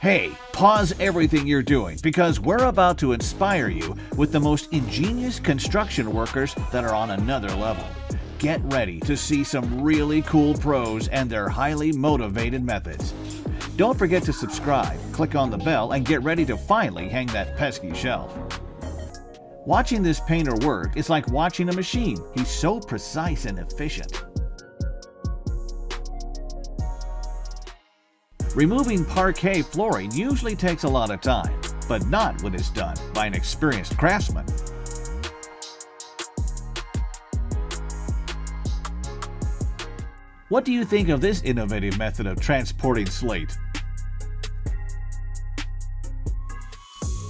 Hey, pause everything you're doing because we're about to inspire you with the most ingenious construction workers that are on another level. Get ready to see some really cool pros and their highly motivated methods. Don't forget to subscribe, click on the bell, and get ready to finally hang that pesky shelf. Watching this painter work is like watching a machine. He's so precise and efficient. Removing parquet flooring usually takes a lot of time, but not when it's done by an experienced craftsman. What do you think of this innovative method of transporting slate?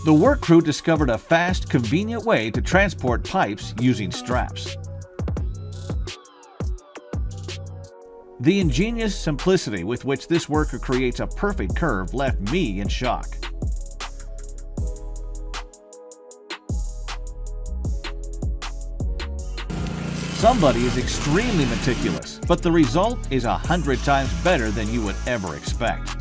The work crew discovered a fast, convenient way to transport pipes using straps. The ingenious simplicity with which this worker creates a perfect curve left me in shock. Somebody is extremely meticulous, but the result is 100 times better than you would ever expect.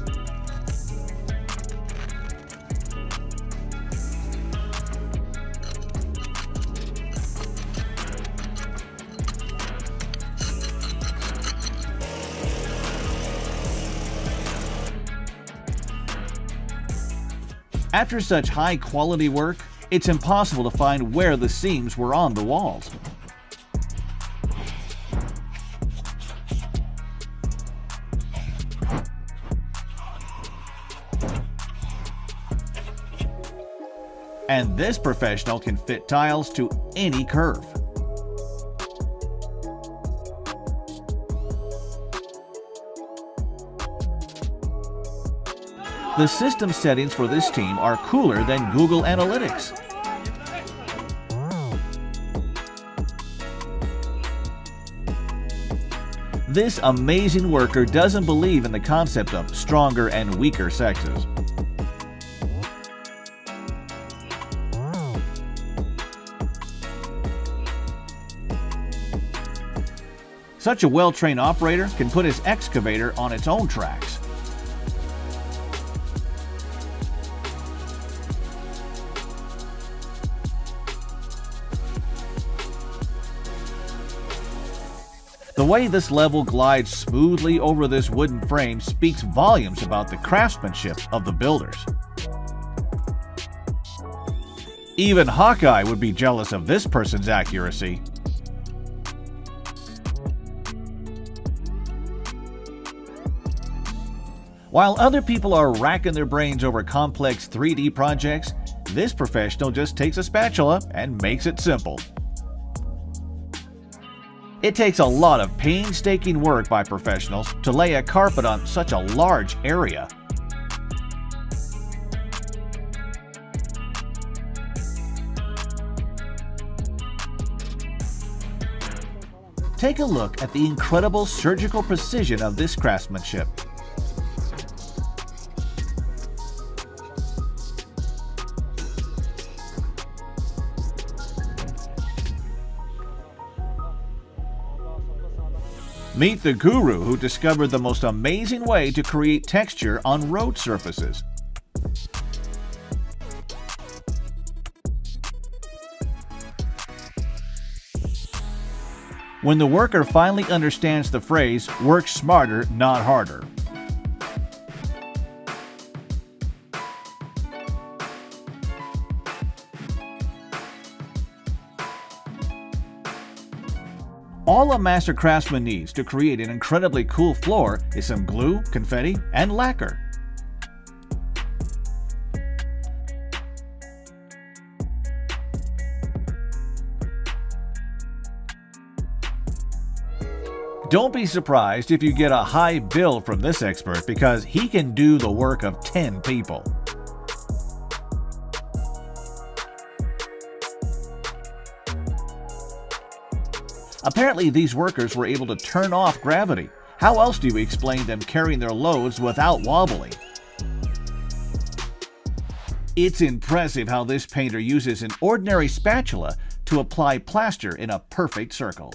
After such high-quality work, it's impossible to find where the seams were on the walls. And this professional can fit tiles to any curve. The system settings for this team are cooler than Google Analytics. This amazing worker doesn't believe in the concept of stronger and weaker sexes. Such a well-trained operator can put his excavator on its own tracks. The way this level glides smoothly over this wooden frame speaks volumes about the craftsmanship of the builders. Even Hawkeye would be jealous of this person's accuracy. While other people are racking their brains over complex 3D projects, this professional just takes a spatula and makes it simple. It takes a lot of painstaking work by professionals to lay a carpet on such a large area. Take a look at the incredible surgical precision of this craftsmanship. Meet the guru who discovered the most amazing way to create texture on road surfaces. When the worker finally understands the phrase, "work smarter, not harder," all a master craftsman needs to create an incredibly cool floor is some glue, confetti, and lacquer. Don't be surprised if you get a high bill from this expert because he can do the work of 10 people. Apparently, these workers were able to turn off gravity. How else do you explain them carrying their loads without wobbling? It's impressive how this painter uses an ordinary spatula to apply plaster in a perfect circle.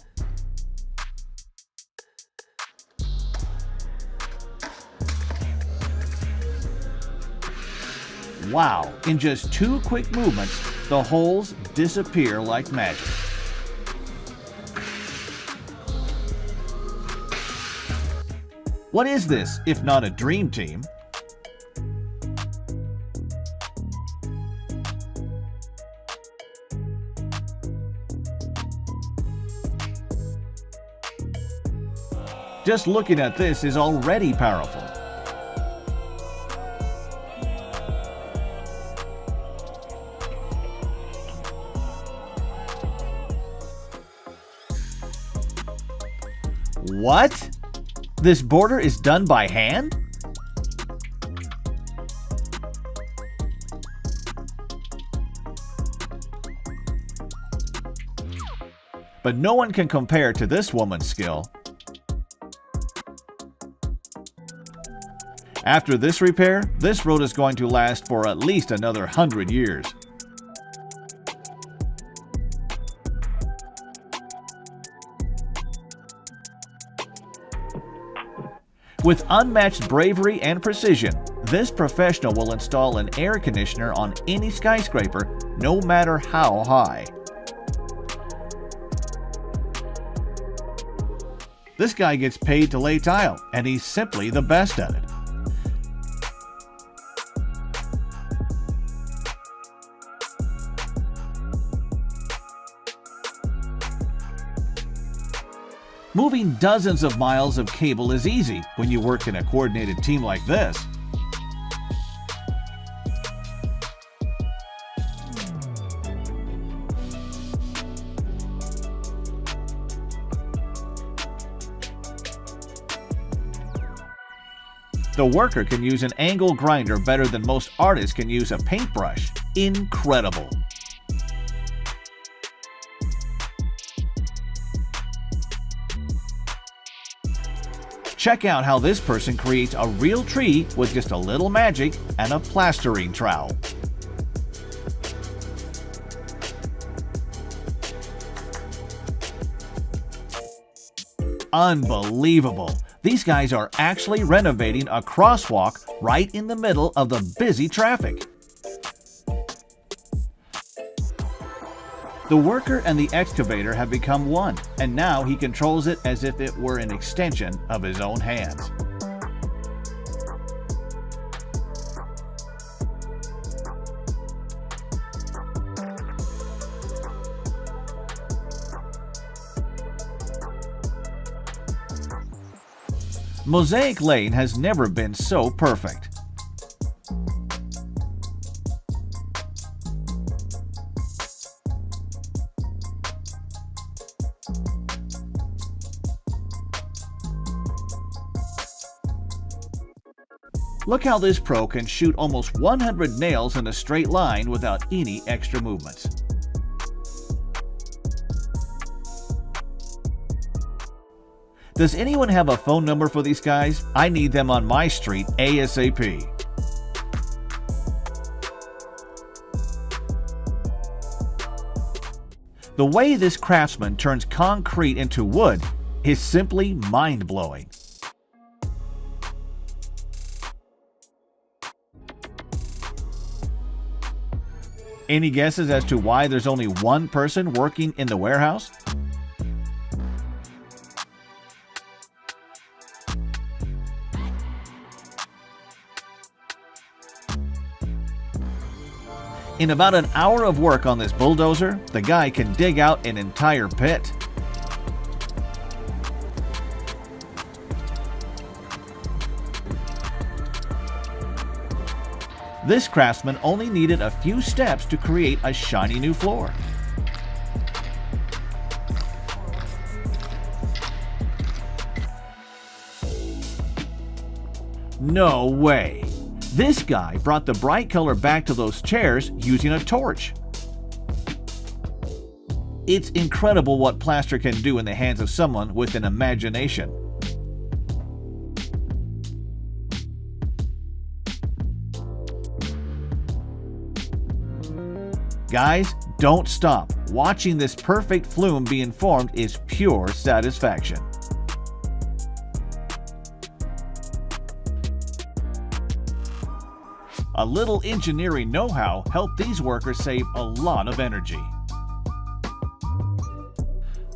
Wow, in just 2 quick movements, the holes disappear like magic. What is this, if not a dream team? Just looking at this is already powerful. What? This border is done by hand? But no one can compare to this woman's skill. After this repair, this road is going to last for at least another 100 years. With unmatched bravery and precision, this professional will install an air conditioner on any skyscraper, no matter how high. This guy gets paid to lay tile, and he's simply the best at it. Moving dozens of miles of cable is easy when you work in a coordinated team like this. The worker can use an angle grinder better than most artists can use a paintbrush. Incredible! Check out how this person creates a real tree with just a little magic and a plastering trowel. Unbelievable! These guys are actually renovating a crosswalk right in the middle of the busy traffic. The worker and the excavator have become one, and now he controls it as if it were an extension of his own hands. Mosaic Lane has never been so perfect. Look how this pro can shoot almost 100 nails in a straight line without any extra movements. Does anyone have a phone number for these guys? I need them on my street ASAP. The way this craftsman turns concrete into wood is simply mind-blowing. Any guesses as to why there's only one person working in the warehouse? In about an hour of work on this bulldozer, the guy can dig out an entire pit. This craftsman only needed a few steps to create a shiny new floor. No way! This guy brought the bright color back to those chairs using a torch. It's incredible what plaster can do in the hands of someone with an imagination. Guys, don't stop. Watching this perfect flume being formed is pure satisfaction. A little engineering know-how helped these workers save a lot of energy.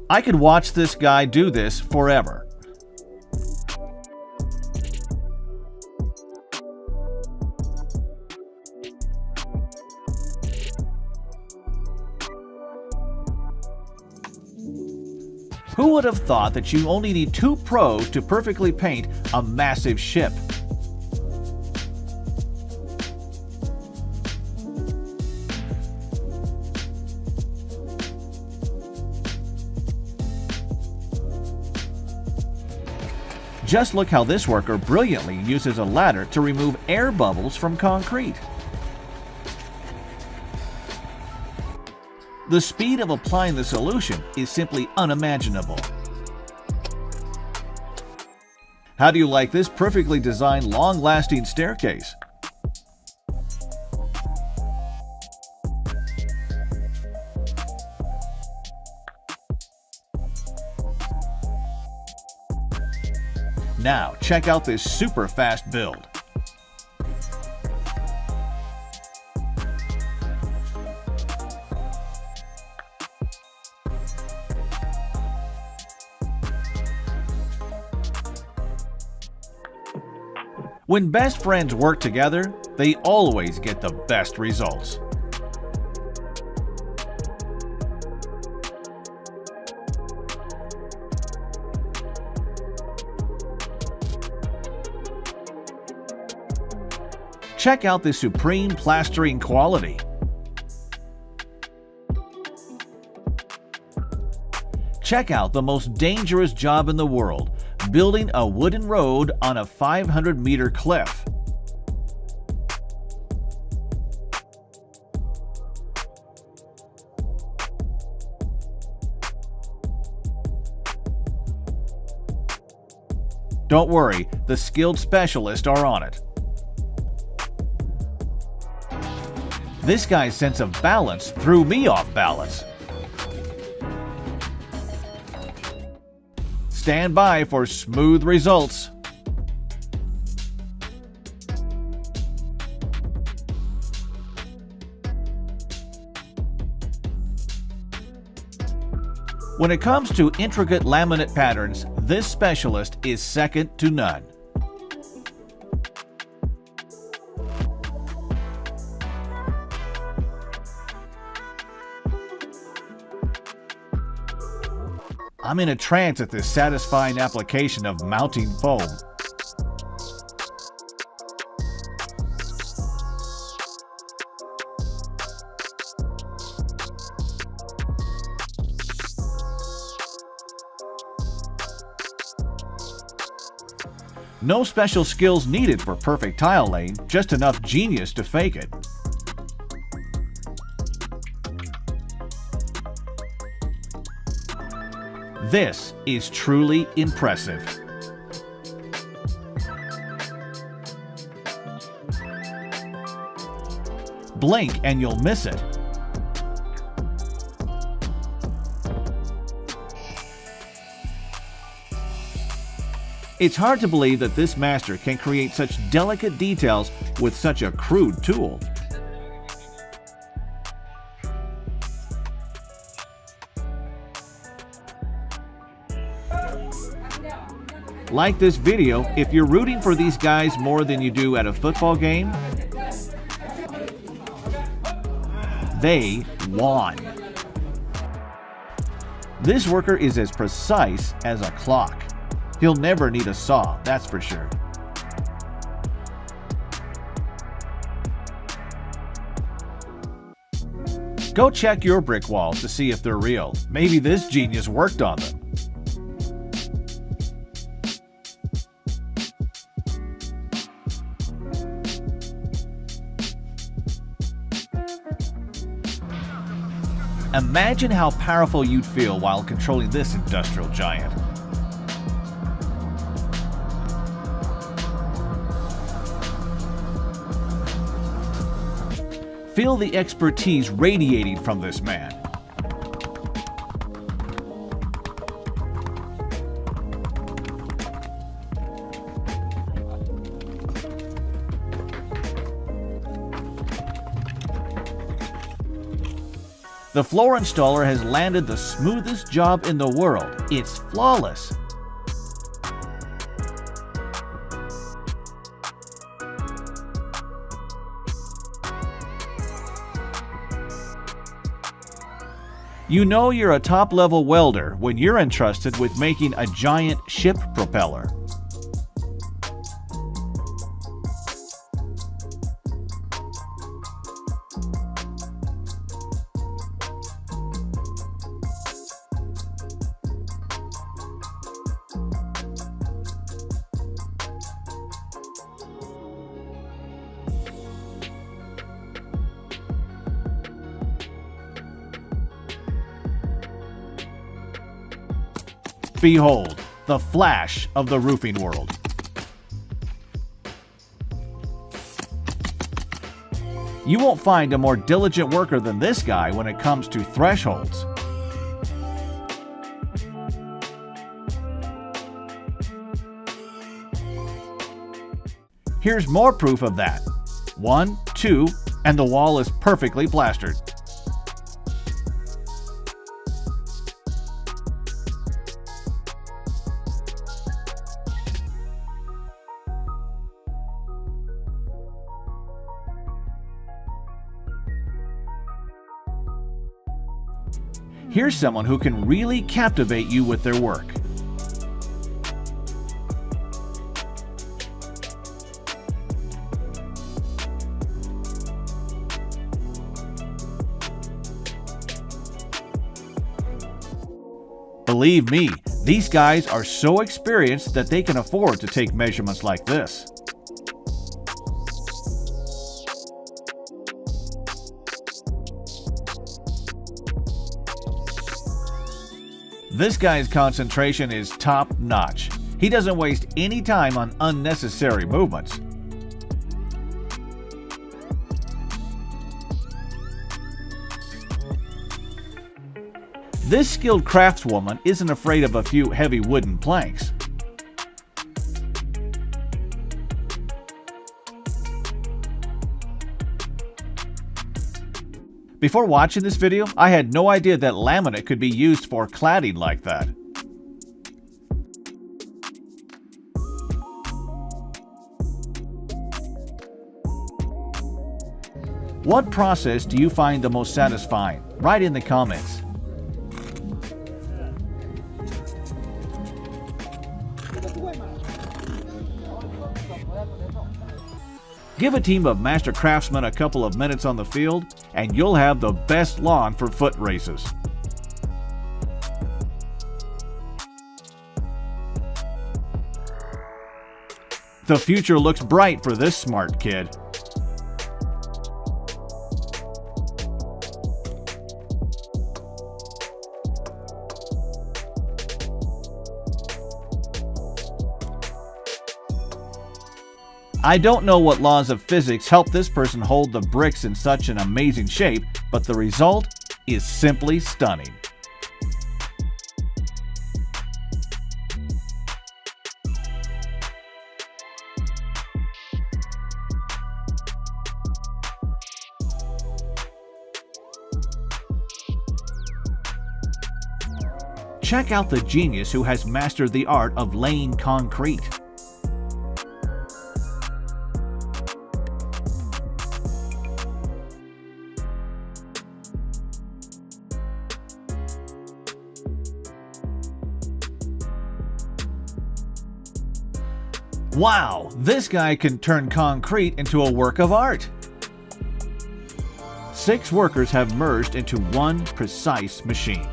I could watch this guy do this forever. Who would have thought that you only need 2 pros to perfectly paint a massive ship? Just look how this worker brilliantly uses a ladder to remove air bubbles from concrete. The speed of applying the solution is simply unimaginable. How do you like this perfectly designed, long-lasting staircase? Now, check out this super fast build. When best friends work together, they always get the best results. Check out the supreme plastering quality. Check out the most dangerous job in the world, building a wooden road on a 500-meter cliff. Don't worry, the skilled specialists are on it. This guy's sense of balance threw me off balance. Stand by for smooth results. When it comes to intricate laminate patterns, this specialist is second to none. I'm in a trance at this satisfying application of mounting foam. No special skills needed for perfect tile laying, just enough genius to fake it. This is truly impressive. Blink and you'll miss it. It's hard to believe that this master can create such delicate details with such a crude tool. Like this video if you're rooting for these guys more than you do at a football game. They won. This worker is as precise as a clock. He'll never need a saw, that's for sure. Go check your brick walls to see if they're real. Maybe this genius worked on them. Imagine how powerful you'd feel while controlling this industrial giant. Feel the expertise radiating from this man. The floor installer has landed the smoothest job in the world. It's flawless. You know you're a top-level welder when you're entrusted with making a giant ship propeller. Behold, the flash of the roofing world. You won't find a more diligent worker than this guy when it comes to thresholds. Here's more proof of that. 1, 2, and the wall is perfectly plastered. Here's someone who can really captivate you with their work. Believe me, these guys are so experienced that they can afford to take measurements like this. This guy's concentration is top-notch. He doesn't waste any time on unnecessary movements. This skilled craftswoman isn't afraid of a few heavy wooden planks. Before watching this video, I had no idea that laminate could be used for cladding like that. What process do you find the most satisfying? Write in the comments. Give a team of master craftsmen a couple of minutes on the field, and you'll have the best lawn for foot races. The future looks bright for this smart kid. I don't know what laws of physics help this person hold the bricks in such an amazing shape, but the result is simply stunning. Check out the genius who has mastered the art of laying concrete. Wow, this guy can turn concrete into a work of art. 6 workers have merged into one precise machine.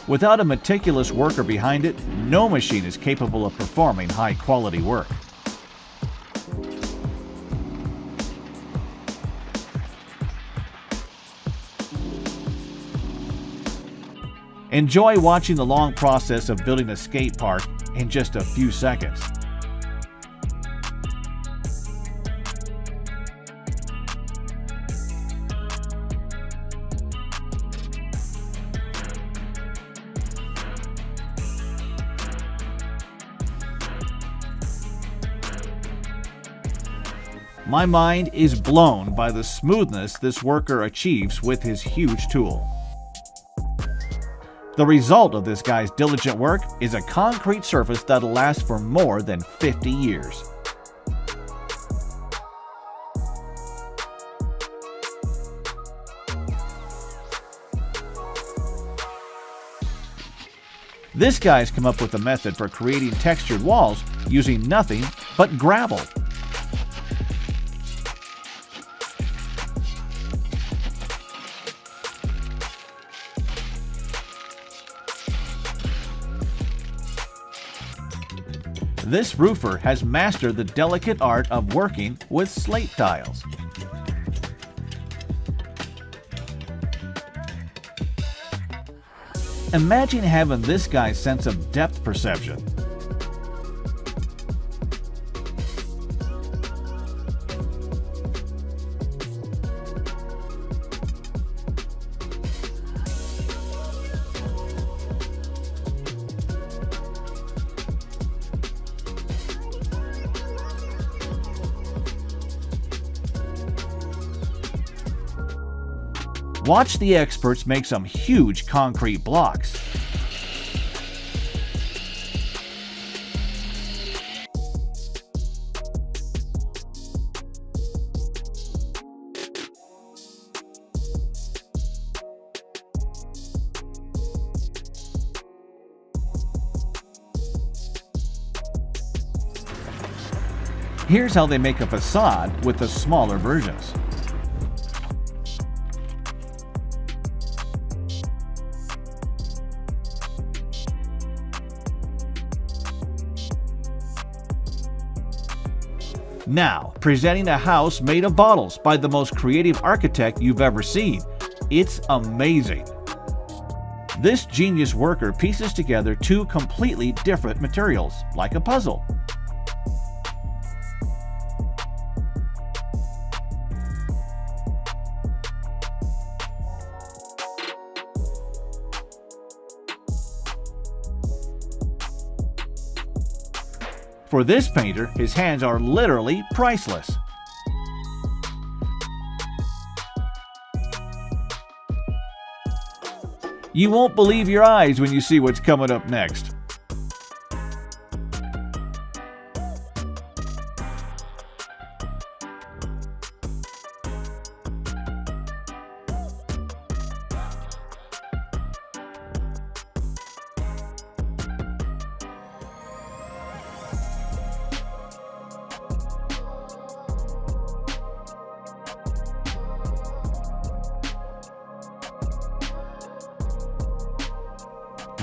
Without a meticulous worker behind it, no machine is capable of performing high-quality work. Enjoy watching the long process of building a skate park in just a few seconds. My mind is blown by the smoothness this worker achieves with his huge tool. The result of this guy's diligent work is a concrete surface that'll last for more than 50 years. This guy's come up with a method for creating textured walls using nothing but gravel. This roofer has mastered the delicate art of working with slate tiles. Imagine having this guy's sense of depth perception. Watch the experts make some huge concrete blocks. Here's how they make a facade with the smaller versions. Now, presenting a house made of bottles by the most creative architect you've ever seen. It's amazing. This genius worker pieces together two completely different materials, like a puzzle. For this painter, his hands are literally priceless. You won't believe your eyes when you see what's coming up next.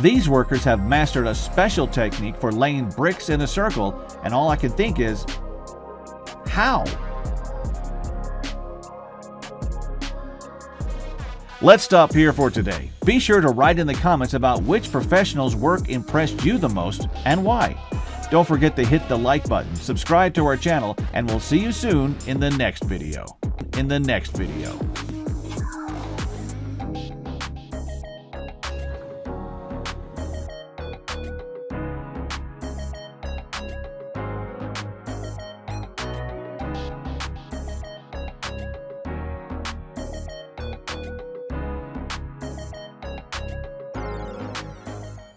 These workers have mastered a special technique for laying bricks in a circle, and all I can think is, how? Let's stop here for today. Be sure to write in the comments about which professional's work impressed you the most and why. Don't forget to hit the like button, subscribe to our channel, and we'll see you soon in the next video.